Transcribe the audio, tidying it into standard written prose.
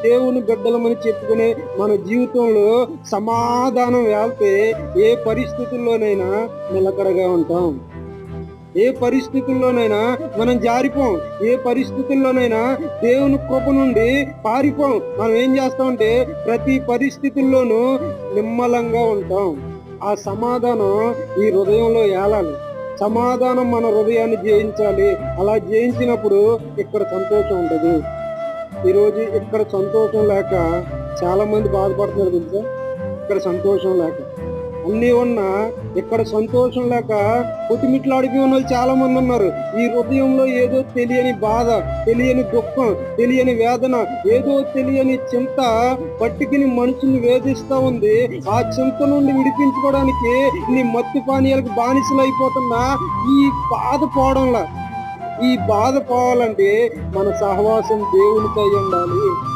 దేవుని బిడ్డలమని చెప్పుకునే మన జీవితంలో సమాధానం వేల్తే ఏ పరిస్థితుల్లోనైనా నిలకడగా ఉంటాం. ఏ పరిస్థితుల్లోనైనా మనం జారిపోం. ఏ పరిస్థితుల్లోనైనా దేవుని కృప నుండి పారిపోం. మనం ఏం చేస్తామంటే ప్రతి పరిస్థితుల్లోనూ నిమ్మలంగా ఉంటాం. ఆ సమాధానం ఈ హృదయంలో ఏలాలి. సమాధానం మన హృదయాన్ని జయించాలి. అలా జయించినప్పుడు ఇక్కడ సంతోషం ఉంటుంది. ఈరోజు ఇక్కడ సంతోషం లేక చాలా మంది బాధపడుతున్నారు తెలుసా. ఇక్కడ సంతోషం లేక అన్నీ ఉన్నా ఇక్కడ సంతోషం లేక కొట్టుమిట్లాడిపోయి ఉన్న వాళ్ళు చాలా మంది ఉన్నారు. ఈ హృదయంలో ఏదో తెలియని బాధ, తెలియని దుఃఖం, తెలియని వేదన, ఏదో తెలియని చింత పట్టుకుని మనుషుల్ని వేధిస్తా ఉంది. ఆ చింత నుండి విడిపించుకోవడానికి నీ మత్తు పానీయాలకు బానిసలు అయిపోతున్నా ఈ బాధ పోవడంలా. ఈ బాధ పోవాలంటే మన సహవాసం దేవునితో ఉండాలి.